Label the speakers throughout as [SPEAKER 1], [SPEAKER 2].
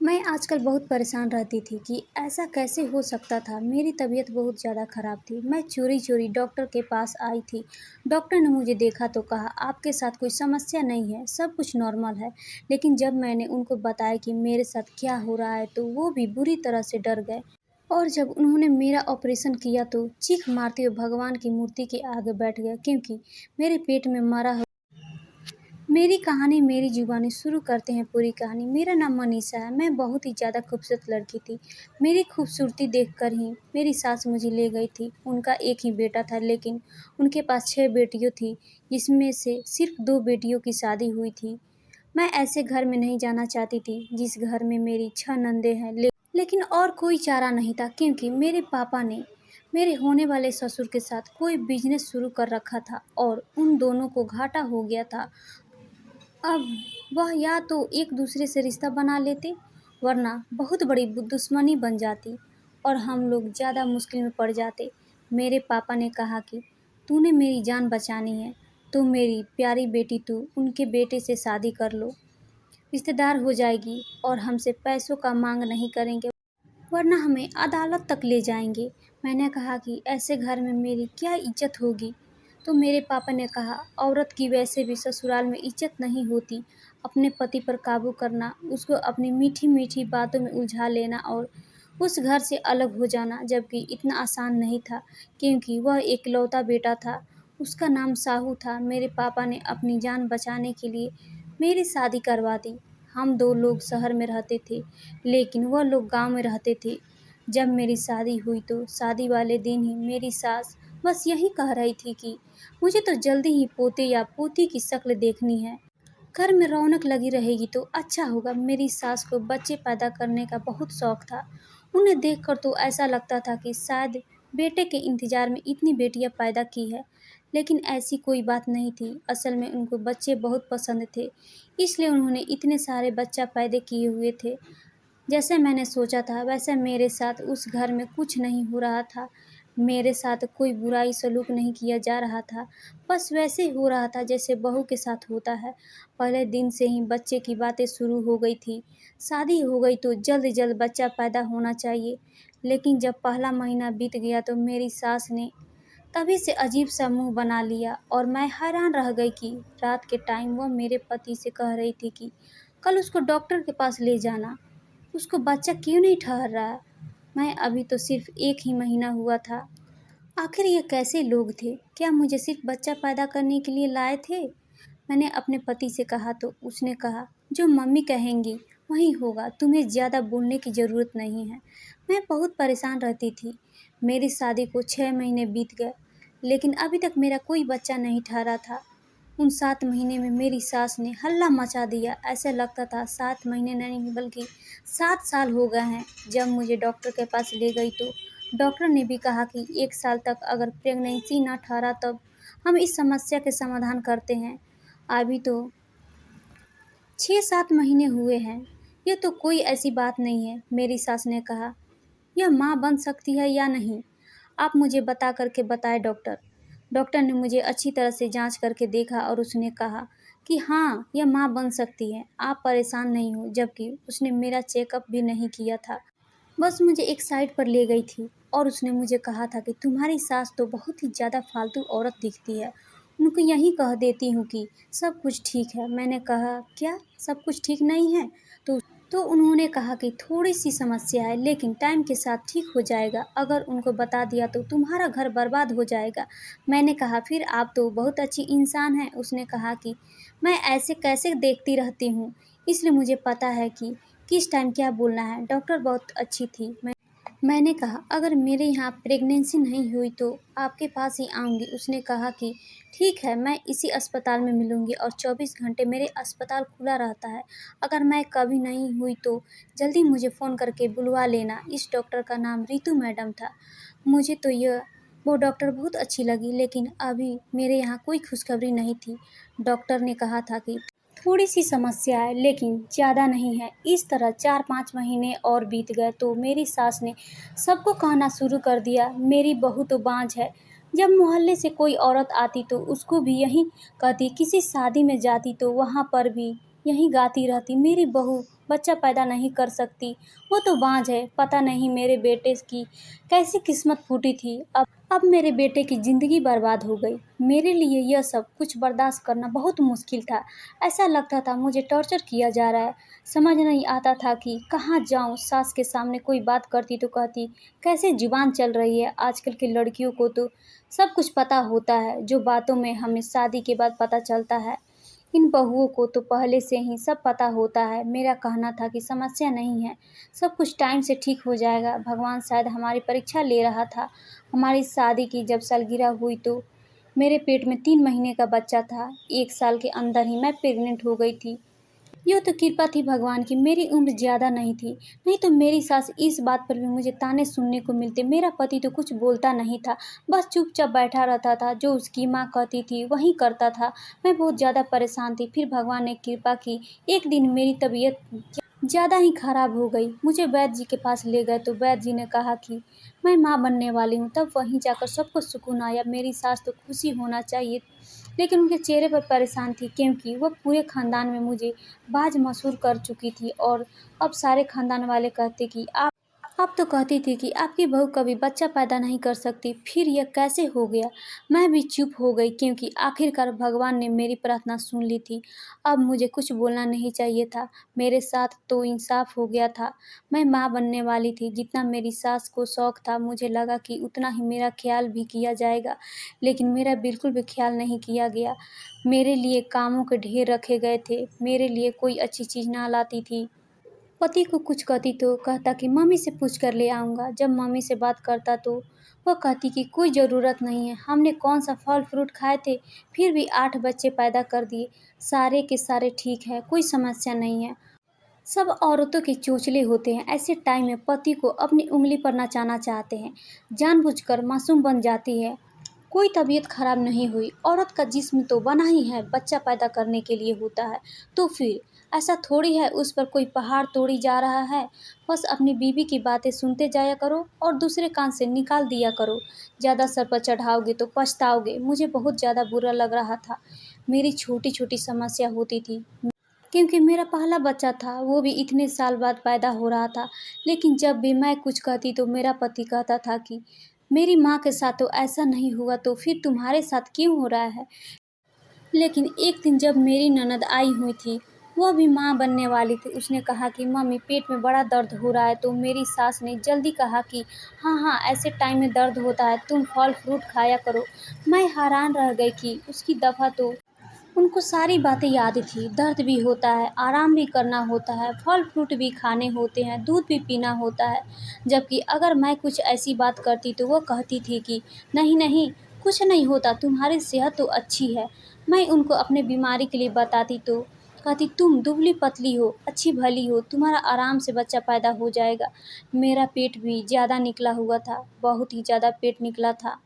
[SPEAKER 1] मैं आजकल बहुत परेशान रहती थी कि ऐसा कैसे हो सकता था। मेरी तबीयत बहुत ज़्यादा ख़राब थी। मैं चोरी-चोरी डॉक्टर के पास आई थी। डॉक्टर ने मुझे देखा तो कहा, आपके साथ कोई समस्या नहीं है, सब कुछ नॉर्मल है। लेकिन जब मैंने उनको बताया कि मेरे साथ क्या हो रहा है तो वो भी बुरी तरह से डर गए। और जब उन्होंने मेरा ऑपरेशन किया तो चीख मारते हुए भगवान की मूर्ति के आगे बैठ गए, क्योंकि मेरे पेट में मरा मेरी कहानी मेरी ज़ुबानी शुरू करते हैं पूरी कहानी। मेरा नाम मनीषा है। मैं बहुत ही ज़्यादा खूबसूरत लड़की थी। मेरी खूबसूरती देखकर ही मेरी सास मुझे ले गई थी। उनका एक ही बेटा था, लेकिन उनके पास 6 बेटियों थी, जिसमें से सिर्फ 2 बेटियों की शादी हुई थी। मैं ऐसे घर में नहीं जाना चाहती थी जिस घर में मेरी 6 नंदे हैं, लेकिन और कोई चारा नहीं था, क्योंकि मेरे पापा ने मेरे होने वाले ससुर के साथ कोई बिजनेस शुरू कर रखा था और उन दोनों को घाटा हो गया था। अब वह या तो एक दूसरे से रिश्ता बना लेते, वरना बहुत बड़ी दुश्मनी बन जाती और हम लोग ज़्यादा मुश्किल में पड़ जाते। मेरे पापा ने कहा कि तूने मेरी जान बचानी है तो मेरी प्यारी बेटी तू उनके बेटे से शादी कर लो, रिश्तेदार हो जाएगी और हमसे पैसों का मांग नहीं करेंगे, वरना हमें अदालत तक ले जाएंगे। मैंने कहा कि ऐसे घर में मेरी क्या इज्जत होगी। तो मेरे पापा ने कहा, औरत की वैसे भी ससुराल में इज्जत नहीं होती। अपने पति पर काबू करना, उसको अपनी मीठी मीठी बातों में उलझा लेना और उस घर से अलग हो जाना, जबकि इतना आसान नहीं था, क्योंकि वह एकलौता बेटा था। उसका नाम साहू था। मेरे पापा ने अपनी जान बचाने के लिए मेरी शादी करवा दी। हम 2 लोग शहर में रहते थे, लेकिन वह लोग गांव में रहते थे। जब मेरी शादी हुई तो शादी वाले दिन ही मेरी सास बस यही कह रही थी कि मुझे तो जल्दी ही पोते या पोती की शक्ल देखनी है। घर में रौनक लगी रहेगी तो अच्छा होगा। मेरी सास को बच्चे पैदा करने का बहुत शौक था। उन्हें देखकर तो ऐसा लगता था कि शायद बेटे के इंतजार में इतनी बेटियां पैदा की है, लेकिन ऐसी कोई बात नहीं थी। असल में उनको बच्चे बहुत पसंद थे, इसलिए उन्होंने इतने सारे बच्चा पैदा किए हुए थे। जैसे मैंने सोचा था वैसे मेरे साथ उस घर में कुछ नहीं हो रहा था। मेरे साथ कोई बुराई सलूक नहीं किया जा रहा था, बस वैसे ही हो रहा था जैसे बहू के साथ होता है। पहले दिन से ही बच्चे की बातें शुरू हो गई थी। शादी हो गई तो जल्द जल्द बच्चा पैदा होना चाहिए। लेकिन जब पहला महीना बीत गया तो मेरी सास ने तभी से अजीब सा मुंह बना लिया और मैं हैरान रह गई कि रात के टाइम वह मेरे पति से कह रही थी कि कल उसको डॉक्टर के पास ले जाना, उसको बच्चा क्यों नहीं ठहर रहा। मैं अभी तो सिर्फ 1 ही महीना हुआ था। आखिर ये कैसे लोग थे? क्या मुझे सिर्फ बच्चा पैदा करने के लिए लाए थे? मैंने अपने पति से कहा तो उसने कहा, जो मम्मी कहेंगी वही होगा, तुम्हें ज़्यादा बोलने की ज़रूरत नहीं है। मैं बहुत परेशान रहती थी। मेरी शादी को 6 महीने बीत गए, लेकिन अभी तक मेरा कोई बच्चा नहीं ठहरा था। उन 7 महीने में मेरी सास ने हल्ला मचा दिया। ऐसे लगता था 7 महीने नहीं बल्कि 7 साल हो गए हैं। जब मुझे डॉक्टर के पास ले गई तो डॉक्टर ने भी कहा कि 1 साल तक अगर प्रेगनेंसी न ठहरा तब हम इस समस्या के समाधान करते हैं। अभी तो 6-7 महीने हुए हैं। ये तो कोई ऐसी बात नहीं है। मेरी सास ने कहा, यह माँ बन सकती है या नहीं, आप मुझे बता करके बताएं डॉक्टर। डॉक्टर ने मुझे अच्छी तरह से जांच करके देखा और उसने कहा कि हाँ, यह माँ बन सकती है, आप परेशान नहीं हो। जबकि उसने मेरा चेकअप भी नहीं किया था, बस मुझे एक साइड पर ले गई थी और उसने मुझे कहा था कि तुम्हारी सास तो बहुत ही ज़्यादा फालतू औरत दिखती है, उनको यही कह देती हूँ कि सब कुछ ठीक है। मैंने कहा, क्या सब कुछ ठीक नहीं है? तो तो उन्होंने कहा कि थोड़ी सी समस्या है, लेकिन टाइम के साथ ठीक हो जाएगा। अगर उनको बता दिया तो तुम्हारा घर बर्बाद हो जाएगा। मैंने कहा, फिर आप तो बहुत अच्छी इंसान हैं। उसने कहा कि मैं ऐसे कैसे देखती रहती हूँ, इसलिए मुझे पता है कि किस टाइम क्या बोलना है। डॉक्टर बहुत अच्छी थी। मैंने कहा, अगर मेरे यहाँ प्रेगनेंसी नहीं हुई तो आपके पास ही आऊँगी। उसने कहा कि ठीक है, मैं इसी अस्पताल में मिलूँगी और 24 घंटे मेरे अस्पताल खुला रहता है। अगर मैं कभी नहीं हुई तो जल्दी मुझे फ़ोन करके बुलवा लेना। इस डॉक्टर का नाम रितु मैडम था। मुझे तो वो डॉक्टर बहुत अच्छी लगी, लेकिन अभी मेरे यहाँ कोई खुशखबरी नहीं थी। डॉक्टर ने कहा था कि थोड़ी सी समस्या है, लेकिन ज़्यादा नहीं है। इस तरह 4-5 महीने और बीत गए तो मेरी सास ने सबको कहना शुरू कर दिया, मेरी बहू तो बांझ है। जब मोहल्ले से कोई औरत आती तो उसको भी यही कहती, किसी शादी में जाती तो वहाँ पर भी यही गाती रहती, मेरी बहू बच्चा पैदा नहीं कर सकती। वो तो बाँझ है, पता नहीं मेरे बेटे की कैसी किस्मत फूटी थी। अब मेरे बेटे की ज़िंदगी बर्बाद हो गई। मेरे लिए यह सब कुछ बर्दाश्त करना बहुत मुश्किल था। ऐसा लगता था मुझे टॉर्चर किया जा रहा है। समझ नहीं आता था कि कहाँ जाऊँ। सास के सामने कोई बात करती तो कहती, कैसे ज़ुबान चल रही है। आजकल की लड़कियों को तो सब कुछ पता होता है, जो बातों में हमें शादी के बाद पता चलता है। इन बहुओं को तो पहले से ही सब पता होता है। मेरा कहना था कि समस्या नहीं है, सब कुछ टाइम से ठीक हो जाएगा। भगवान शायद हमारी परीक्षा ले रहा था। हमारी शादी की जब सालगिरह हुई तो मेरे पेट में 3 महीने का बच्चा था। 1 साल के अंदर ही मैं प्रेग्नेंट हो गई थी। यह तो कृपा थी भगवान की, मेरी उम्र ज़्यादा नहीं थी। नहीं तो मेरी सास इस बात पर भी मुझे ताने सुनने को मिलते। मेरा पति तो कुछ बोलता नहीं था, बस चुपचाप बैठा रहता था। जो उसकी माँ कहती थी वही करता था। मैं बहुत ज़्यादा परेशान थी। फिर भगवान ने कृपा की। एक दिन मेरी तबीयत ज़्यादा ही खराब हो गई। मुझे वैद्य जी के पास ले गए तो वैद्य जी ने कहा कि मैं माँ बनने वाली हूँ। तब वहीं जाकर सबको सुकून आया। मेरी सास तो खुशी होना चाहिए, लेकिन उनके चेहरे पर परेशान थी, क्योंकि वह पूरे ख़ानदान में मुझे बाज मशहूर कर चुकी थी। और अब सारे ख़ानदान वाले कहते कि आप तो कहती थी कि आपकी बहू कभी बच्चा पैदा नहीं कर सकती, फिर यह कैसे हो गया। मैं भी चुप हो गई, क्योंकि आखिरकार भगवान ने मेरी प्रार्थना सुन ली थी। अब मुझे कुछ बोलना नहीं चाहिए था। मेरे साथ तो इंसाफ हो गया था। मैं माँ बनने वाली थी। जितना मेरी सास को शौक था, मुझे लगा कि उतना ही मेरा ख्याल भी किया जाएगा, लेकिन मेरा बिल्कुल भी ख्याल नहीं किया गया। मेरे लिए कामों के ढेर रखे गए थे। मेरे लिए कोई अच्छी चीज़ ना लाती थी। पति को कुछ कहती तो कहता कि मम्मी से पूछ कर ले आऊँगा। जब मम्मी से बात करता तो वह कहती कि कोई ज़रूरत नहीं है, हमने कौन सा फल फ्रूट खाए थे, फिर भी 8 बच्चे पैदा कर दिए। सारे के सारे ठीक है, कोई समस्या नहीं है। सब औरतों के चोंचले होते हैं। ऐसे टाइम में पति को अपनी उंगली पर नचाना चाहते हैं। जानबूझकर मासूम बन जाती है। कोई तबीयत खराब नहीं हुई। औरत का जिस्म तो बना ही है बच्चा पैदा करने के लिए होता है। तो फिर ऐसा थोड़ी है उस पर कोई पहाड़ तोड़ी जा रहा है। बस अपनी बीवी की बातें सुनते जाया करो और दूसरे कान से निकाल दिया करो। ज़्यादा सर पर चढ़ाओगे तो पछताओगे। मुझे बहुत ज़्यादा बुरा लग रहा था। मेरी छोटी छोटी समस्या होती थी, क्योंकि मेरा पहला बच्चा था, वो भी इतने साल बाद पैदा हो रहा था। लेकिन जब भी मैं कुछ कहती तो मेरा पति कहता था कि मेरी माँ के साथ तो ऐसा नहीं हुआ, तो फिर तुम्हारे साथ क्यों हो रहा है। लेकिन एक दिन जब मेरी ननद आई हुई थी, वह भी माँ बनने वाली थी। उसने कहा कि मम्मी पेट में बड़ा दर्द हो रहा है, तो मेरी सास ने जल्दी कहा कि हाँ हाँ, ऐसे टाइम में दर्द होता है, तुम फल फ्रूट खाया करो। मैं हैरान रह गई कि उसकी दफ़ा तो उनको सारी बातें याद थी। दर्द भी होता है, आराम भी करना होता है, फल फ्रूट भी खाने होते हैं, दूध भी पीना होता है। जबकि अगर मैं कुछ ऐसी बात करती तो वो कहती थी कि नहीं नहीं, कुछ नहीं होता, तुम्हारी सेहत तो अच्छी है। मैं उनको अपने बीमारी के लिए बताती तो कहती तुम दुबली पतली हो, अच्छी भली हो, तुम्हारा आराम से बच्चा पैदा हो जाएगा। मेरा पेट भी ज़्यादा निकला हुआ था, बहुत ही ज़्यादा पेट निकला था।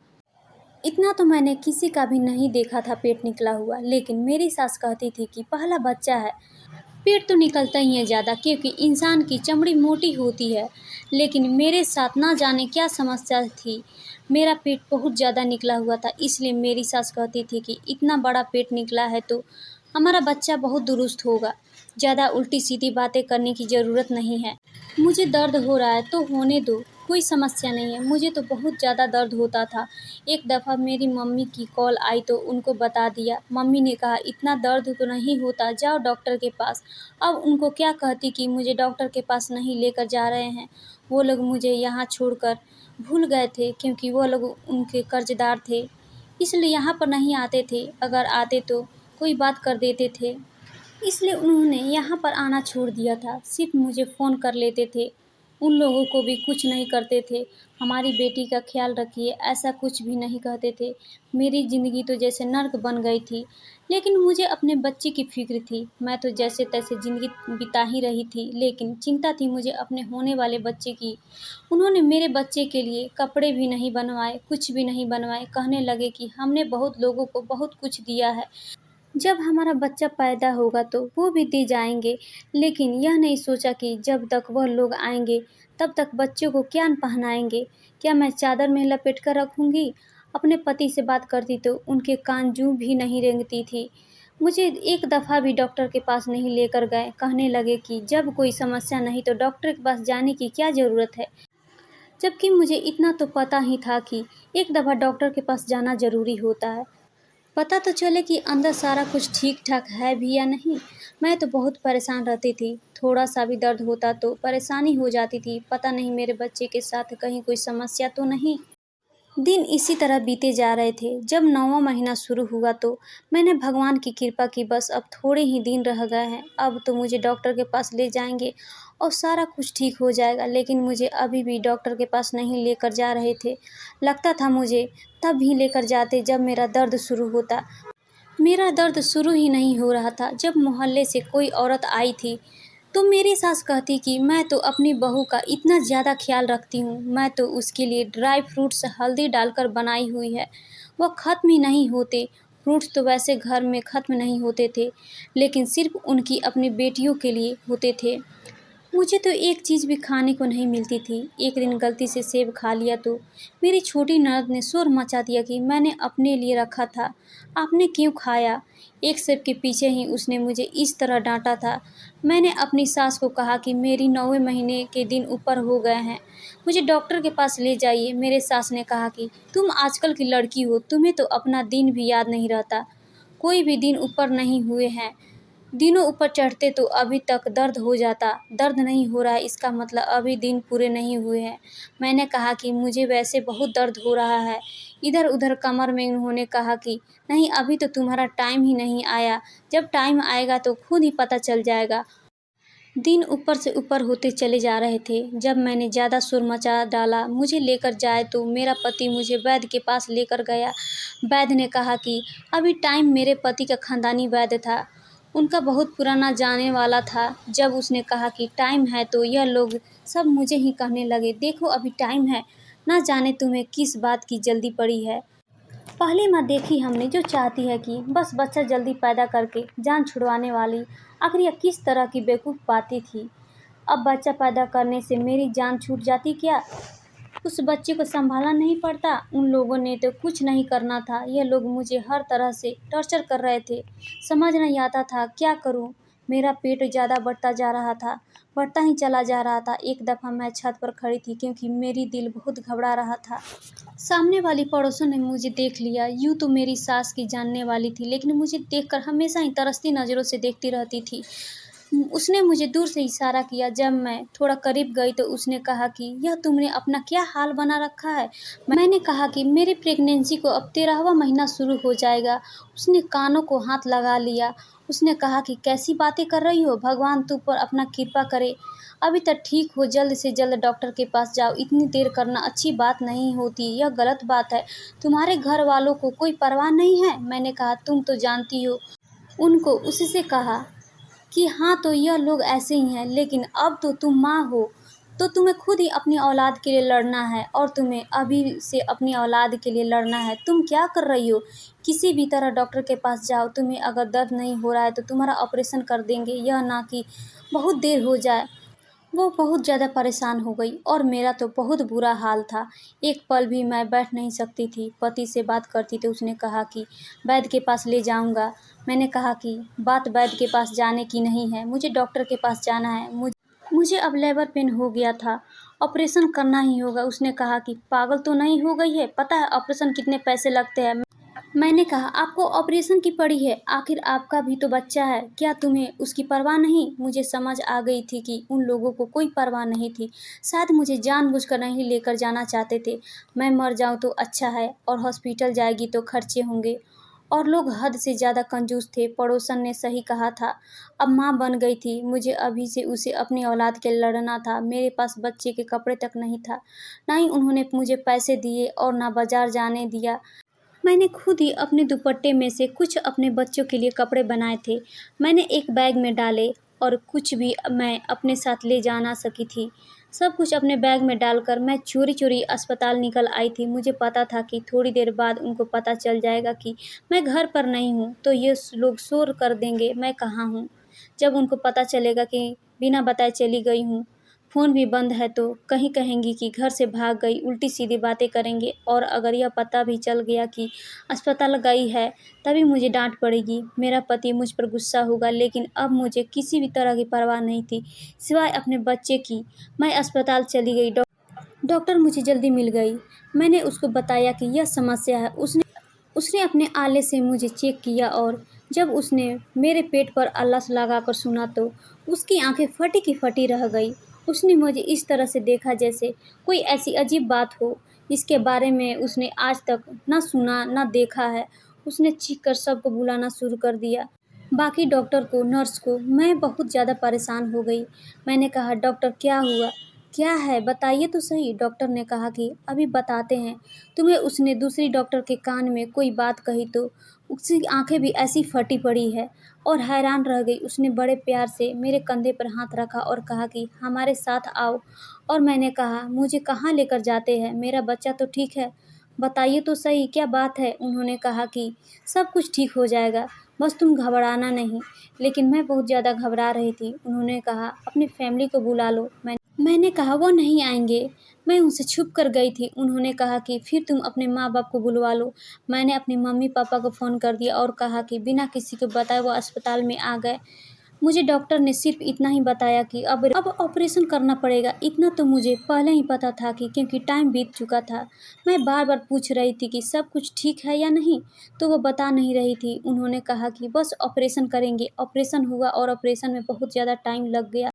[SPEAKER 1] इतना तो मैंने किसी का भी नहीं देखा था पेट निकला हुआ। लेकिन मेरी सास कहती थी कि पहला बच्चा है, पेट तो निकलता ही है ज़्यादा, क्योंकि इंसान की चमड़ी मोटी होती है। लेकिन मेरे साथ ना जाने क्या समस्या थी, मेरा पेट बहुत ज़्यादा निकला हुआ था। इसलिए मेरी सास कहती थी कि इतना बड़ा पेट निकला है तो हमारा बच्चा बहुत दुरुस्त होगा। ज़्यादा उल्टी सीधी बातें करने की ज़रूरत नहीं है। मुझे दर्द हो रहा है तो होने दो, कोई समस्या नहीं है। मुझे तो बहुत ज़्यादा दर्द होता था। एक दफ़ा मेरी मम्मी की कॉल आई तो उनको बता दिया। मम्मी ने कहा इतना दर्द तो नहीं होता, जाओ डॉक्टर के पास। अब उनको क्या कहती कि मुझे डॉक्टर के पास नहीं लेकर जा रहे हैं। वो लोग मुझे यहाँ छोड़कर भूल गए थे, क्योंकि वो लोग उनके कर्ज़दार थे, इसलिए यहाँ पर नहीं आते थे। अगर आते तो कोई बात कर देते थे, इसलिए उन्होंने यहाँ पर आना छोड़ दिया था। सिर्फ मुझे फ़ोन कर लेते थे, उन लोगों को भी कुछ नहीं करते थे। हमारी बेटी का ख्याल रखिए, ऐसा कुछ भी नहीं कहते थे। मेरी ज़िंदगी तो जैसे नर्क बन गई थी, लेकिन मुझे अपने बच्चे की फ़िक्र थी। मैं तो जैसे तैसे ज़िंदगी बिता ही रही थी, लेकिन चिंता थी मुझे अपने होने वाले बच्चे की। उन्होंने मेरे बच्चे के लिए कपड़े भी नहीं बनवाए, कुछ भी नहीं बनवाए। कहने लगे कि हमने बहुत लोगों को बहुत कुछ दिया है, जब हमारा बच्चा पैदा होगा तो वो भी दे जाएंगे। लेकिन यह नहीं सोचा कि जब तक वह लोग आएंगे तब तक बच्चों को क्या पहनाएंगे। क्या मैं चादर में लपेट कर रखूंगी। अपने पति से बात करती तो उनके कान जूं भी नहीं रेंगती थी। मुझे एक दफ़ा भी डॉक्टर के पास नहीं लेकर गए। कहने लगे कि जब कोई समस्या नहीं तो डॉक्टर के पास जाने की क्या ज़रूरत है। जबकि मुझे इतना तो पता ही था कि एक दफ़ा डॉक्टर के पास जाना ज़रूरी होता है। पता तो चले कि अंदर सारा कुछ ठीक-ठाक है भी या नहीं। मैं तो बहुत परेशान रहती थी। थोड़ा-सा भी दर्द होता तो परेशानी हो जाती थी। पता नहीं मेरे बच्चे के साथ कहीं कोई समस्या तो नहीं। दिन इसी तरह बीते जा रहे थे। जब 9वाँ महीना शुरू हुआ तो मैंने भगवान की कृपा की बस अब थोड़े ही दिन रह गए हैं। अब तो मुझे डॉक्टर के पास ले जाएँगे और सारा कुछ ठीक हो जाएगा। लेकिन मुझे अभी भी डॉक्टर के पास नहीं लेकर जा रहे थे। लगता था मुझे तब भी लेकर जाते जब मेरा दर्द शुरू होता। मेरा दर्द शुरू ही नहीं हो रहा था। जब मोहल्ले से कोई औरत आई थी तो मेरी सास कहती कि मैं तो अपनी बहू का इतना ज़्यादा ख्याल रखती हूँ, मैं तो उसके लिए ड्राई फ्रूट्स हल्दी डालकर बनाई हुई है, वो ख़त्म ही नहीं होते। फ्रूट्स तो वैसे घर में ख़त्म नहीं होते थे, लेकिन सिर्फ़ उनकी अपनी बेटियों के लिए होते थे। मुझे तो एक चीज़ भी खाने को नहीं मिलती थी। एक दिन गलती से सेब खा लिया तो मेरी छोटी ननद ने शोर मचा दिया कि मैंने अपने लिए रखा था, आपने क्यों खाया? एक सेब के पीछे ही उसने मुझे इस तरह डाँटा था। मैंने अपनी सास को कहा कि मेरी 9वें महीने के दिन ऊपर हो गए हैं, मुझे डॉक्टर के पास ले जाइए। मेरे सास ने कहा कि तुम आजकल की लड़की हो, तुम्हें तो अपना दिन भी याद नहीं रहता। कोई भी दिन ऊपर नहीं हुए हैं। दिनों ऊपर चढ़ते तो अभी तक दर्द हो जाता। दर्द नहीं हो रहा है इसका मतलब अभी दिन पूरे नहीं हुए हैं। मैंने कहा कि मुझे वैसे बहुत दर्द हो रहा है। इधर-उधर कमर में उन्होंने कहा कि नहीं अभी तो तुम्हारा टाइम ही नहीं आया। जब टाइम आएगा तो खुद ही पता चल जाएगा। दिन ऊपर से ऊपर होते चले जा रहे थे। जब मैंने ज़्यादा शोर मचा डाला मुझे लेकर जाए तो मेरा पति मुझे वैद्य के पास लेकर गया। वैद्य ने कहा कि अभी टाइम मेरे पति का ख़ानदानी वैद्य था। उनका बहुत पुराना जाने वाला था। जब उसने कहा कि टाइम है तो यह लोग सब मुझे ही कहने लगे, देखो अभी टाइम है, ना जाने तुम्हें किस बात की जल्दी पड़ी है। पहली माँ देखी हमने जो चाहती है कि बस बच्चा जल्दी पैदा करके जान छुड़वाने वाली। आखिर यह किस तरह की बेवकूफ़ बातें थी। अब बच्चा पैदा करने से मेरी जान छूट जाती क्या? उस बच्चे को संभालना नहीं पड़ता? उन लोगों ने तो कुछ नहीं करना था। यह लोग मुझे हर तरह से टॉर्चर कर रहे थे। समझ नहीं आता था क्या करूं? मेरा पेट ज़्यादा बढ़ता जा रहा था, बढ़ता ही चला जा रहा था। एक दफ़ा मैं छत पर खड़ी थी क्योंकि मेरी दिल बहुत घबरा रहा था। सामने वाली पड़ोसन ने मुझे देख लिया। यूँ तो मेरी सास की जानने वाली थी, लेकिन मुझे देखकर हमेशा ही तरसती नज़रों से देखती रहती थी। उसने मुझे दूर से इशारा किया। जब मैं थोड़ा करीब गई तो उसने कहा कि यह तुमने अपना क्या हाल बना रखा है? मैंने कहा कि मेरी प्रेगनेंसी को अब 13वां महीना शुरू हो जाएगा। उसने कानों को हाथ लगा लिया। उसने कहा कि कैसी बातें कर रही हो? भगवान तुम पर अपना कृपा करे। अभी तक ठीक हो, जल्द से जल्द डॉक्टर के पास जाओ। इतनी देर करना अच्छी बात नहीं होती, यह गलत बात है। तुम्हारे घर वालों को कोई परवाह नहीं है? मैंने कहा तुम तो जानती हो उनको। उससे कहा कि हाँ तो यह लोग ऐसे ही हैं, लेकिन अब तो तुम माँ हो तो तुम्हें खुद ही अपनी औलाद के लिए लड़ना है और तुम्हें अभी से अपनी औलाद के लिए लड़ना है। तुम क्या कर रही हो? किसी भी तरह डॉक्टर के पास जाओ। तुम्हें अगर दर्द नहीं हो रहा है तो तुम्हारा ऑपरेशन कर देंगे, यह ना कि बहुत देर हो जाए। वो बहुत ज़्यादा परेशान हो गई और मेरा तो बहुत बुरा हाल था। एक पल भी मैं बैठ नहीं सकती थी। पति से बात करती तो उसने कहा कि वैद्य के पास ले जाऊंगा। मैंने कहा कि बात वैद्य के पास जाने की नहीं है, मुझे डॉक्टर के पास जाना है। मुझे अब लेबर पेन हो गया था, ऑपरेशन करना ही होगा। उसने कहा कि पागल तो नहीं हो गई है, पता है ऑपरेशन कितने पैसे लगते हैं? मैंने कहा आपको ऑपरेशन की पड़ी है, आखिर आपका भी तो बच्चा है, क्या तुम्हें उसकी परवाह नहीं? मुझे समझ आ गई थी कि उन लोगों को कोई परवाह नहीं थी। शायद मुझे जानबूझकर नहीं लेकर जाना चाहते थे। मैं मर जाऊं तो अच्छा है और हॉस्पिटल जाएगी तो खर्चे होंगे। और लोग हद से ज़्यादा कंजूस थे। पड़ोसन ने सही कहा था। अब माँ बन गई थी, मुझे अभी से उसे अपनी औलाद के लिए लड़ना था। मेरे पास बच्चे के कपड़े तक नहीं था, ना ही उन्होंने मुझे पैसे दिए और ना बाजार जाने दिया। मैंने खुद ही अपने दुपट्टे में से कुछ अपने बच्चों के लिए कपड़े बनाए थे। मैंने एक बैग में डाले और कुछ भी मैं अपने साथ ले जा ना सकी थी। सब कुछ अपने बैग में डालकर मैं चोरी-चोरी अस्पताल निकल आई थी। मुझे पता था कि थोड़ी देर बाद उनको पता चल जाएगा कि मैं घर पर नहीं हूँ, तो ये लोग शोर कर देंगे मैं कहाँ हूँ। जब उनको पता चलेगा कि बिना बताए चली गई हूँ, फ़ोन भी बंद है तो कहीं कहेंगी कि घर से भाग गई, उल्टी सीधी बातें करेंगे और अगर यह पता भी चल गया कि अस्पताल गई है तभी मुझे डांट पड़ेगी। मेरा पति मुझ पर गुस्सा होगा, लेकिन अब मुझे किसी भी तरह की परवाह नहीं थी सिवाय अपने बच्चे की। मैं अस्पताल चली गई। डॉक्टर मुझे जल्दी मिल गई। मैंने उसको बताया कि यह समस्या है। उसने उसने अपने आले से मुझे चेक किया और जब उसने मेरे पेट पर आल्हा लगाकर सुना तो उसकी आंखें फटी की फटी रह गई। उसने मुझे इस तरह से देखा जैसे कोई ऐसी अजीब बात हो जिसके बारे में उसने आज तक न सुना न देखा है। उसने चीख कर सबको बुलाना शुरू कर दिया, बाकी डॉक्टर को, नर्स को। मैं बहुत ज़्यादा परेशान हो गई। मैंने कहा, डॉक्टर क्या हुआ, क्या है, बताइए तो सही। डॉक्टर ने कहा कि अभी बताते हैं तुम्हें। उसने दूसरी डॉक्टर के कान में कोई बात कही तो उसकी आंखें भी ऐसी फटी पड़ी है और हैरान रह गई। उसने बड़े प्यार से मेरे कंधे पर हाथ रखा और कहा कि हमारे साथ आओ। और मैंने कहा, मुझे कहाँ लेकर जाते हैं, मेरा बच्चा तो ठीक है, बताइए तो सही क्या बात है। उन्होंने कहा कि सब कुछ ठीक हो जाएगा, बस तुम घबराना नहीं। लेकिन मैं बहुत ज़्यादा घबरा रही थी। उन्होंने कहा, अपनी फैमिली को बुला लो। मैंने कहा, वो नहीं आएंगे। मैं उनसे छुप कर गई थी। उन्होंने कहा कि फिर तुम अपने माँ बाप को बुलवा लो। मैंने अपने मम्मी पापा को फ़ोन कर दिया और कहा कि बिना किसी को बताए वो अस्पताल में आ गए। मुझे डॉक्टर ने सिर्फ इतना ही बताया कि अब ऑपरेशन करना पड़ेगा। इतना तो मुझे पहले ही पता था कि क्योंकि टाइम बीत चुका था। मैं बार बार पूछ रही थी कि सब कुछ ठीक है या नहीं, तो वो बता नहीं रही थी। उन्होंने कहा कि बस ऑपरेशन करेंगे। ऑपरेशन हुआ और ऑपरेशन में बहुत ज़्यादा टाइम लग गया।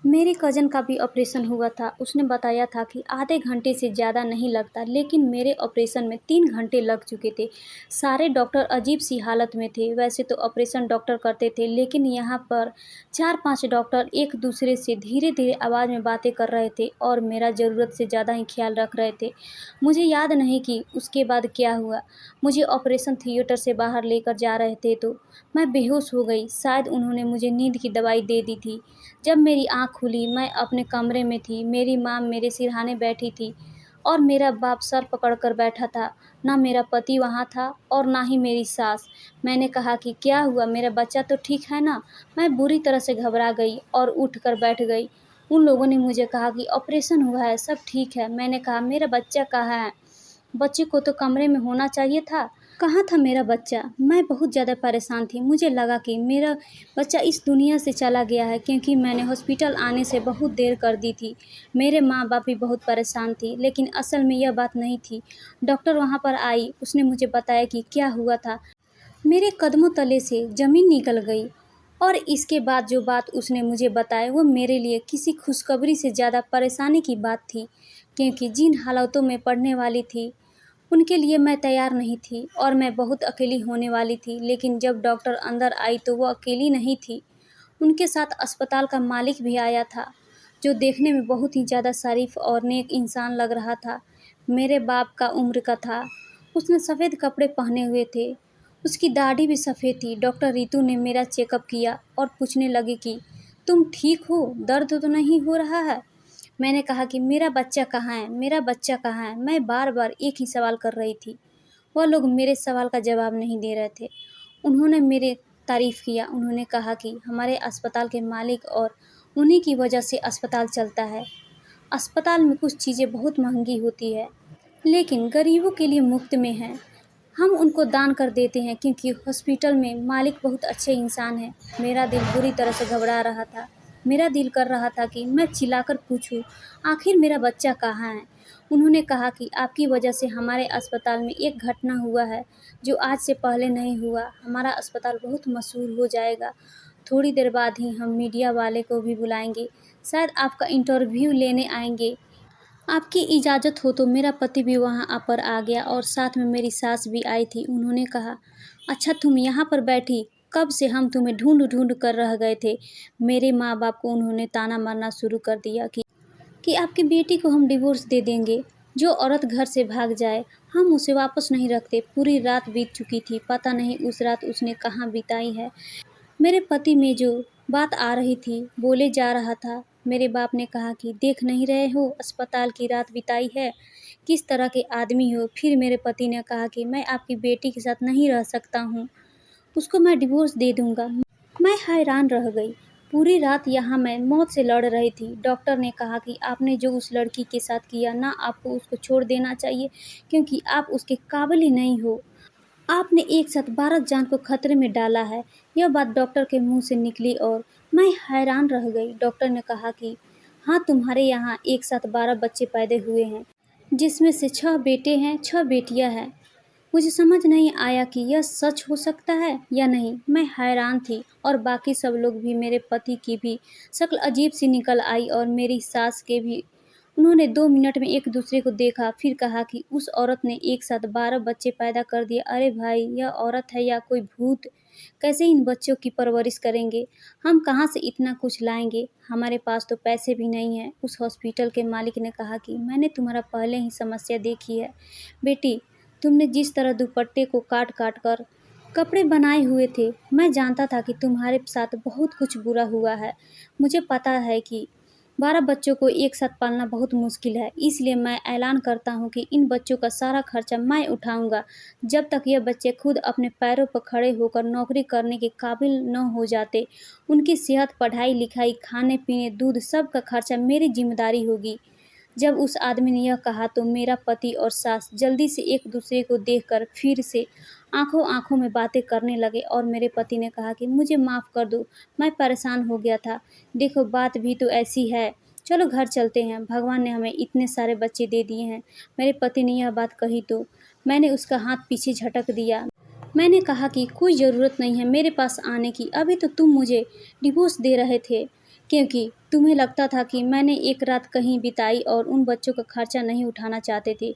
[SPEAKER 1] मेरी कज़न का भी ऑपरेशन हुआ था। उसने बताया था कि आधे घंटे से ज़्यादा नहीं लगता, लेकिन मेरे ऑपरेशन में 3 घंटे लग चुके थे। सारे डॉक्टर अजीब-सी हालत में थे। वैसे तो ऑपरेशन डॉक्टर करते थे, लेकिन यहाँ पर 4-5 डॉक्टर एक दूसरे से धीरे-धीरे आवाज़ में बातें कर रहे थे और मेरा ज़रूरत से ज़्यादा ही ख्याल रख रहे थे। मुझे याद नहीं कि उसके बाद क्या हुआ। मुझे ऑपरेशन थिएटर से बाहर लेकर जा रहे थे तो मैं बेहोश हो गई। शायद उन्होंने मुझे नींद की दवाई दे दी थी। जब मेरी आँख खुली, मैं अपने कमरे में थी। मेरी माँ मेरे सिरहाने बैठी थी और मेरा बाप सर पकड़ कर बैठा था। ना मेरा पति वहाँ था और ना ही मेरी सास। मैंने कहा कि क्या हुआ, मेरा बच्चा तो ठीक है ना? मैं बुरी तरह से घबरा गई और उठ कर बैठ गई। उन लोगों ने मुझे कहा कि ऑपरेशन हुआ है, सब ठीक है। मैंने कहा, मेरा बच्चा कहाँ है? बच्चे को तो कमरे में होना चाहिए था। कहाँ था मेरा बच्चा? मैं बहुत ज़्यादा परेशान थी। मुझे लगा कि मेरा बच्चा इस दुनिया से चला गया है, क्योंकि मैंने हॉस्पिटल आने से बहुत देर कर दी थी। मेरे माँ-बाप भी बहुत परेशान थे, लेकिन असल में यह बात नहीं थी। डॉक्टर वहाँ पर आई, उसने मुझे बताया कि क्या हुआ था। मेरे कदमों तले से ज़मीन निकल गई और इसके बाद जो बात उसने मुझे बताई वो मेरे लिए किसी खुशखबरी से ज़्यादा परेशानी की बात थी, क्योंकि जिन हालातों में पड़ने वाली थी उनके लिए मैं तैयार नहीं थी और मैं बहुत अकेली होने वाली थी। लेकिन जब डॉक्टर अंदर आई तो वो अकेली नहीं थी, उनके साथ अस्पताल का मालिक भी आया था, जो देखने में बहुत ही ज़्यादा शरीफ और नेक इंसान लग रहा था। मेरे बाप का उम्र का था। उसने सफ़ेद कपड़े पहने हुए थे, उसकी दाढ़ी भी सफ़ेद थी। डॉक्टर रितु ने मेरा चेकअप किया और पूछने लगी कि तुम ठीक हो, दर्द तो नहीं हो रहा है? मैंने कहा कि मेरा बच्चा कहाँ है, मेरा बच्चा कहाँ है? मैं बार-बार एक ही सवाल कर रही थी। वह लोग मेरे सवाल का जवाब नहीं दे रहे थे। उन्होंने मेरी तारीफ़ किया। उन्होंने कहा कि हमारे अस्पताल के मालिक और उन्हीं की वजह से अस्पताल चलता है। अस्पताल में कुछ चीज़ें बहुत महँगी होती है, लेकिन गरीबों के लिए मुफ़्त में है। हम उनको दान कर देते हैं, क्योंकि हॉस्पिटल में मालिक बहुत अच्छे इंसान हैं। मेरा दिल बुरी तरह से घबरा रहा था। मेरा दिल कर रहा था कि मैं चिल्लाकर पूछूं, आखिर मेरा बच्चा कहाँ है? उन्होंने कहा कि आपकी वजह से हमारे अस्पताल में एक घटना हुआ है जो आज से पहले नहीं हुआ। हमारा अस्पताल बहुत मशहूर हो जाएगा। थोड़ी देर बाद ही हम मीडिया वाले को भी बुलाएंगे, शायद आपका इंटरव्यू लेने आएंगे। आपकी इजाज़त हो तो। मेरा पति भी वहाँ पर आ गया और साथ में मेरी सास भी आई थी। उन्होंने कहा, अच्छा तुम यहाँ पर बैठी, कब से हम तुम्हें ढूंढ ढूंढ कर रह गए थे। मेरे माँ बाप को उन्होंने ताना मारना शुरू कर दिया कि आपकी बेटी को हम डिवोर्स दे देंगे। जो औरत घर से भाग जाए हम उसे वापस नहीं रखते। पूरी रात बीत चुकी थी, पता नहीं उस रात उसने कहाँ बिताई है। मेरे पति में जो बात आ रही थी, बोले जा रहा था। मेरे बाप ने कहा कि देख नहीं रहे हो अस्पताल की रात बिताई है, किस तरह के आदमी हो। फिर मेरे पति ने कहा कि मैं आपकी बेटी के साथ नहीं रह सकता हूँ, उसको मैं डिवोर्स दे दूँगा। मैं हैरान रह गई। पूरी रात यहाँ मैं मौत से लड़ रही थी। डॉक्टर ने कहा कि आपने जो उस लड़की के साथ किया ना, आपको उसको छोड़ देना चाहिए क्योंकि आप उसके काबिल ही नहीं हो। आपने एक साथ 12 जान को खतरे में डाला है। यह बात डॉक्टर के मुंह से निकली और मैं हैरान रह गई। डॉक्टर ने कहा कि हाँ, तुम्हारे यहाँ एक साथ 12 बच्चे पैदा हुए हैं, जिसमें से 6 बेटे हैं, 6 बेटियां हैं। मुझे समझ नहीं आया कि यह सच हो सकता है या नहीं। मैं हैरान थी और बाकी सब लोग भी। मेरे पति की भी शक्ल अजीब सी निकल आई और मेरी सास के भी। उन्होंने 2 मिनट में एक दूसरे को देखा, फिर कहा कि उस औरत ने एक साथ 12 बच्चे पैदा कर दिए। अरे भाई, यह औरत है या कोई भूत? कैसे इन बच्चों की परवरिश करेंगे? हम कहाँ से इतना कुछ लाएंगे? हमारे पास तो पैसे भी नहीं हैं। उस हॉस्पिटल के मालिक ने कहा कि मैंने तुम्हारा पहले ही समस्या देखी है बेटी। तुमने जिस तरह दुपट्टे को काट काट कर कपड़े बनाए हुए थे, मैं जानता था कि तुम्हारे साथ बहुत कुछ बुरा हुआ है। मुझे पता है कि 12 बच्चों को एक साथ पालना बहुत मुश्किल है, इसलिए मैं ऐलान करता हूँ कि इन बच्चों का सारा खर्चा मैं उठाऊंगा जब तक ये बच्चे खुद अपने पैरों पर खड़े होकर नौकरी करने के काबिल न हो जाते। उनकी सेहत, पढ़ाई लिखाई, खाने पीने, दूध, सब का खर्चा मेरी जिम्मेदारी होगी। जब उस आदमी ने यह कहा तो मेरा पति और सास जल्दी से एक दूसरे को देखकर फिर से आंखों आंखों में बातें करने लगे और मेरे पति ने कहा कि मुझे माफ़ कर दो, मैं परेशान हो गया था। देखो, बात भी तो ऐसी है। चलो घर चलते हैं, भगवान ने हमें इतने सारे बच्चे दे दिए हैं। मेरे पति ने यह बात कही तो मैंने उसका हाथ पीछे झटक दिया। मैंने कहा कि कोई ज़रूरत नहीं है मेरे पास आने की। अभी तो तुम मुझे डिवोर्स दे रहे थे क्योंकि तुम्हें लगता था कि मैंने एक रात कहीं बिताई और उन बच्चों का खर्चा नहीं उठाना चाहते थे।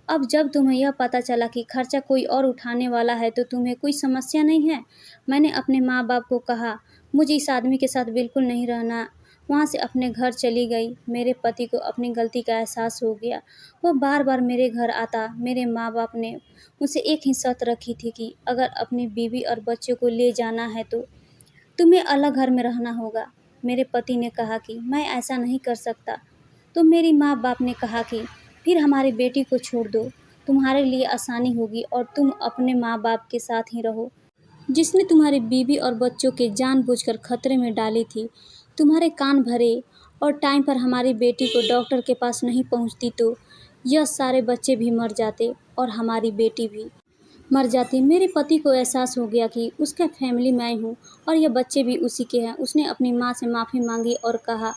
[SPEAKER 1] अब जब तुम्हें यह पता चला कि खर्चा कोई और उठाने वाला है तो तुम्हें कोई समस्या नहीं है। मैंने अपने माँ बाप को कहा मुझे इस आदमी के साथ बिल्कुल नहीं रहना। वहाँ से अपने घर चली गई। मेरे पति को अपनी गलती का एहसास हो गया। वो बार बार मेरे घर आता। मेरे माँ बाप ने मुझसे एक ही शर्त रखी थी कि अगर अपनी बीवी और बच्चों को ले जाना है तो तुम्हें अलग घर में रहना होगा। मेरे पति ने कहा कि मैं ऐसा नहीं कर सकता। तो मेरी माँ बाप ने कहा कि फिर हमारी बेटी को छोड़ दो, तुम्हारे लिए आसानी होगी और तुम अपने माँ बाप के साथ ही रहो, जिसने तुम्हारी बीवी और बच्चों के जानबूझकर खतरे में डाली थी। तुम्हारे कान भरे और टाइम पर हमारी बेटी को डॉक्टर के पास नहीं पहुंचती तो यह सारे बच्चे भी मर जाते और हमारी बेटी भी मर जाती। मेरे पति को एहसास हो गया कि उसका फैमिली मैं हूँ और यह बच्चे भी उसी के हैं। उसने अपनी माँ से माफ़ी मांगी और कहा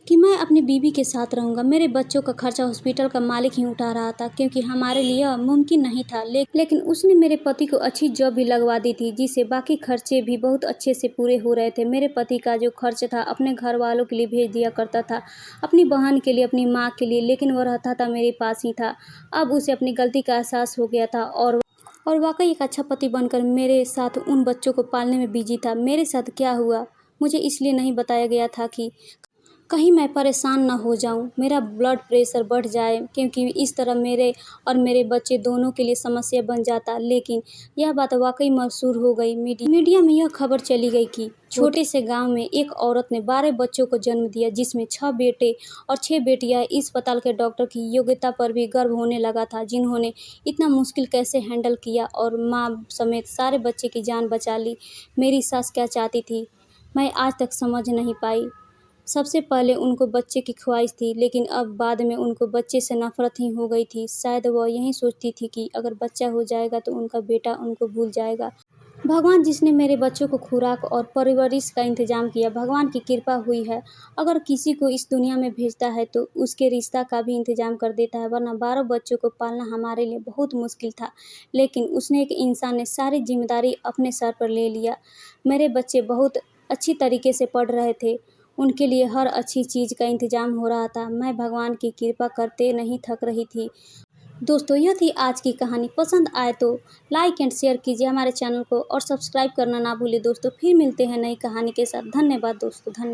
[SPEAKER 1] कि मैं अपनी बीवी के साथ रहूँगा। मेरे बच्चों का खर्चा हॉस्पिटल का मालिक ही उठा रहा था क्योंकि हमारे लिए यह मुमकिन नहीं था। लेकिन उसने मेरे पति को अच्छी जॉब भी लगवा दी थी जिससे बाकी खर्चे भी बहुत अच्छे से पूरे हो रहे थे। मेरे पति का जो खर्च था अपने घर वालों के लिए भेज दिया करता था, अपनी बहन के लिए, अपनी माँ के लिए, लेकिन वह रहता था मेरे पास ही था। अब उसे अपनी गलती का एहसास हो गया था और वाकई एक अच्छा पति बनकर मेरे साथ उन बच्चों को पालने में बिजी था। मेरे साथ क्या हुआ मुझे इसलिए नहीं बताया गया था कि कहीं मैं परेशान ना हो जाऊं, मेरा ब्लड प्रेशर बढ़ जाए, क्योंकि इस तरह मेरे और मेरे बच्चे दोनों के लिए समस्या बन जाता। लेकिन यह बात वाकई मशहूर हो गई। मीडिया में यह खबर चली गई कि छोटे से गांव में एक औरत ने 12 बच्चों को जन्म दिया, जिसमें 6 बेटे और 6 बेटियां। इस अस्पताल के डॉक्टर की योग्यता पर भी गर्व होने लगा था, जिन्होंने इतना मुश्किल कैसे हैंडल किया और माँ समेत सारे बच्चे की जान बचा ली। मेरी सास क्या चाहती थी मैं आज तक समझ नहीं पाई। सबसे पहले उनको बच्चे की ख्वाहिश थी, लेकिन अब बाद में उनको बच्चे से नफरत ही हो गई थी। शायद वह यही सोचती थी कि अगर बच्चा हो जाएगा तो उनका बेटा उनको भूल जाएगा। भगवान जिसने मेरे बच्चों को खुराक और परवरिश का इंतजाम किया, भगवान की कृपा हुई है। अगर किसी को इस दुनिया में भेजता है तो उसके रिश्ता का भी इंतजाम कर देता है, वरना 12 बच्चों को पालना हमारे लिए बहुत मुश्किल था। लेकिन उसने एक इंसान ने सारी जिम्मेदारी अपने सर पर ले लिया। मेरे बच्चे बहुत अच्छी तरीके से पढ़ रहे थे, उनके लिए हर अच्छी चीज़ का इंतजाम हो रहा था। मैं भगवान की कृपा करते नहीं थक रही थी। दोस्तों, यह थी आज की कहानी। पसंद आए तो लाइक एंड शेयर कीजिए हमारे चैनल को और सब्सक्राइब करना ना भूलिए दोस्तों। फिर मिलते हैं नई कहानी के साथ। धन्यवाद दोस्तों, धन्यवाद।